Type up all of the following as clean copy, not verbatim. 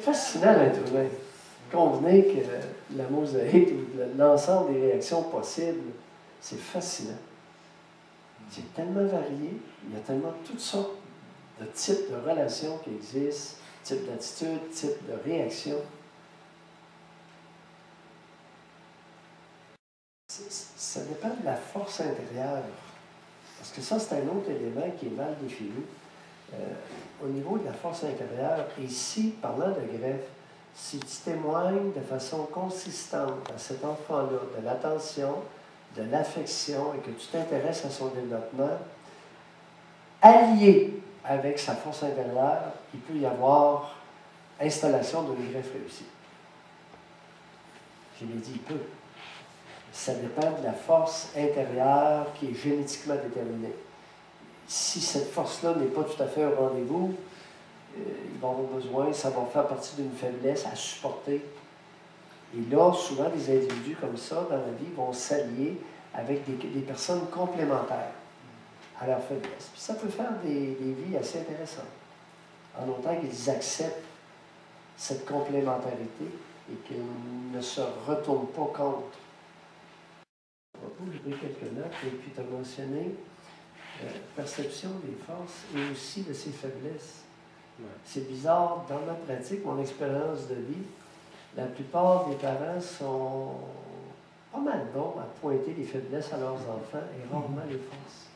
Fascinant l'être humain. Convenez que la mosaïque ou l'ensemble des réactions possibles, c'est fascinant. C'est tellement varié, il y a tellement toutes sortes de types de relations qui existent, types d'attitudes, types de réactions. Ça dépend de la force intérieure. Parce que ça, c'est un autre élément qui est mal défini. Au niveau de la force intérieure, ici, parlant de greffe, si tu témoignes de façon consistante à cet enfant-là de l'attention, de l'affection et que tu t'intéresses à son développement, allié avec sa force intérieure, il peut y avoir installation d'une greffe réussie. Je l'ai dit, il peut. Ça dépend de la force intérieure qui est génétiquement déterminée. Si cette force-là n'est pas tout à fait au rendez-vous, ils vont avoir besoin, ça va faire partie d'une faiblesse à supporter. Et là, souvent, des individus comme ça, dans la vie, vont s'allier avec des personnes complémentaires à leur faiblesse. Puis ça peut faire des vies assez intéressantes, en autant qu'ils acceptent cette complémentarité et qu'ils ne se retournent pas contre. J'ai pris quelques notes, et puis tu as mentionné perception des forces et aussi de ses faiblesses. Ouais. C'est bizarre, dans ma pratique, mon expérience de vie, la plupart des parents sont pas mal bons à pointer les faiblesses à leurs enfants et rarement les forces.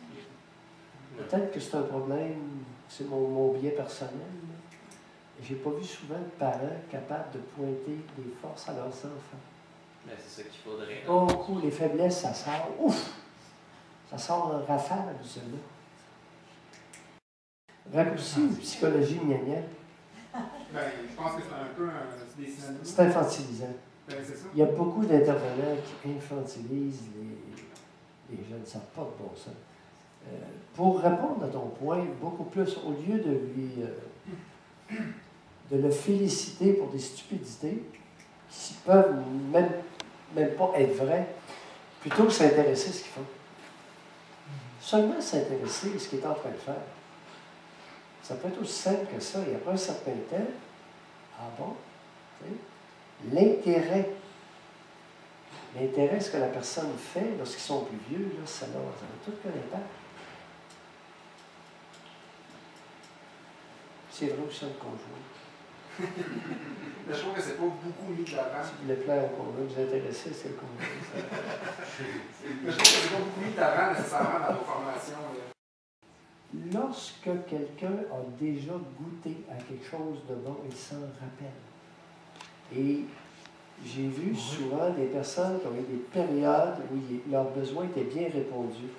Peut-être que c'est un problème, c'est mon biais personnel. Je n'ai pas vu souvent de parents capables de pointer les forces à leurs enfants. Mais c'est ça qu'il faudrait. Beaucoup, les faiblesses, ça sort. Ouf! Ça sort en rafale, cela. Raccourci ou psychologie gna-gna? Ben, je pense que c'est un peu des synonymes. C'est infantilisant. Ben, c'est ça. Il y a beaucoup d'intervenants qui infantilisent les jeunes. Ça n'a pas de bon sens. Pour répondre à ton point, beaucoup plus, au lieu de le féliciter pour des stupidités, qui peuvent même pas être vraies, plutôt que s'intéresser à ce qu'ils font. Seulement s'intéresser à ce qu'il est en train de faire. Ça peut être aussi simple que ça. Et après un certain temps, ah bon? L'intérêt, ce que la personne fait lorsqu'ils sont plus vieux, là, ça va tout connaître. C'est vrai aussi le conjoint. Je trouve que c'est pas beaucoup mis de l'avant. Si vous voulez plaire au conjoint, vous intéressez, c'est le conjoint. Je trouve que c'est pas beaucoup mis de l'avant nécessairement dans nos formations. Lorsque quelqu'un a déjà goûté à quelque chose de bon, il s'en rappelle. Et j'ai vu souvent des personnes qui ont eu des périodes où leurs besoins étaient bien répondus.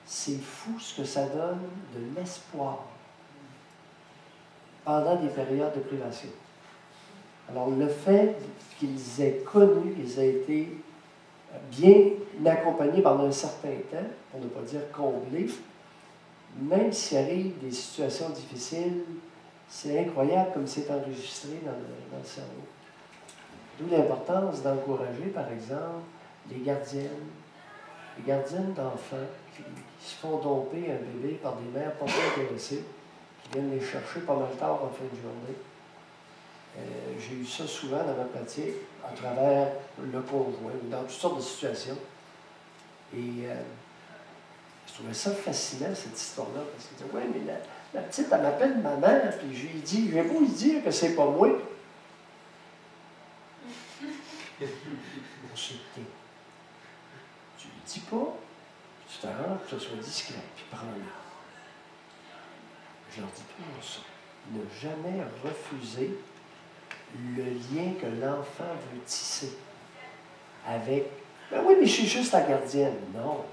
C'est fou ce que ça donne de l'espoir pendant des périodes de privation. Alors, le fait qu'ils aient connu, qu'ils aient été bien accompagnés pendant un certain temps, pour ne pas dire comblés, même s'il arrive des situations difficiles, c'est incroyable comme c'est enregistré dans le cerveau. D'où l'importance d'encourager, par exemple, les gardiennes d'enfants qui se font domper un bébé par des mères pas bien intéressées, qui viennent les chercher pas mal tard en fin de journée. J'ai eu ça souvent dans ma pratique, à travers le conjoint, dans toutes sortes de situations. Et je trouvais ça fascinant, cette histoire-là, parce qu'il disait, ouais, mais la petite, elle m'appelle maman, puis je lui ai dit, je vais vous lui dire que c'est pas moi. Consulter. Tu lui dis pas, tu t'arranges que ce soit discret, puis prends-le. Je leur dis toujours ça. Ne jamais refuser le lien que l'enfant veut tisser avec. Ben oui, mais je suis juste la gardienne. Non.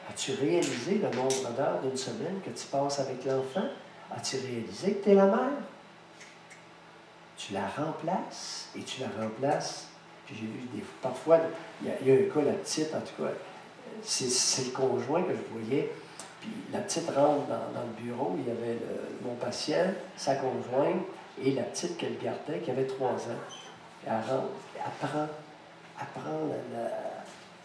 As-tu réalisé le nombre d'heures d'une semaine que tu passes avec l'enfant? As-tu réalisé que tu es la mère? Tu la remplaces et tu la remplaces. Puis j'ai vu parfois, il y a un cas, la petite, en tout cas, c'est le conjoint que je voyais. Puis la petite rentre dans le bureau, il y avait mon patient, sa conjointe, et la petite qu'elle gardait, qui avait 3 ans. Elle rentre, elle prend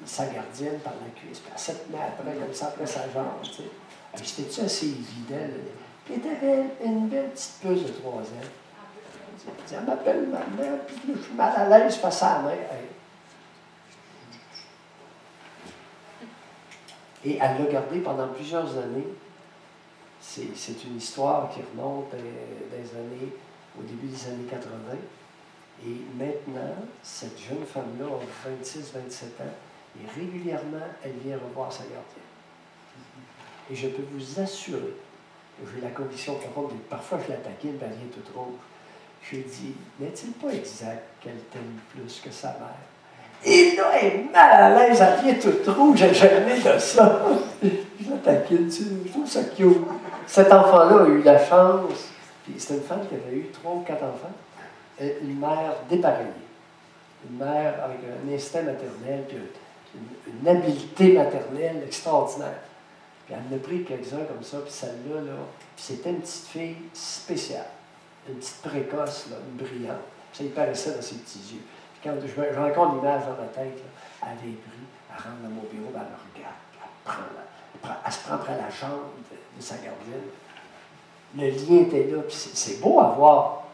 sa gardienne par la cuisse, puis elle se met après, comme ça, après sa jambe, tu sais. C'était-tu assez évident? Là? Elle était une belle petite puce de 3 ans. Elle dit, elle m'appelle maman, puis je suis mal à l'aise face à la mère. Et elle l'a gardé pendant plusieurs années. C'est une histoire qui remonte au début des années 80. Et maintenant, cette jeune femme-là a 26-27 ans, et régulièrement, elle vient revoir sa gardienne. Et je peux vous assurer, j'ai la conviction que parfois je la taquine, elle vient toute rouge. Je lui dis, n'est-il pas exact qu'elle t'aime plus que sa mère? Et là, elle est mal à l'aise, elle vient toute rouge, j'ai jamais de ça. Je la taquine, je trouve ça cute. Cet enfant-là a eu la chance, puis c'est une femme qui avait eu 3 ou 4 enfants, une mère dépareillée, une mère avec un instinct maternel, puis une habileté maternelle extraordinaire. Puis elle en a pris quelques-uns comme ça, puis celle-là, puis c'était une petite fille spéciale, une petite précoce, là, une brillante. Ça y paraissait dans ses petits yeux. Puis quand je rencontre l'image dans ma tête, là, elle avait pris, elle rentre dans mon bureau, elle me regarde, elle se prend après la jambe de sa gardienne. Le lien était là, puis c'est beau à voir.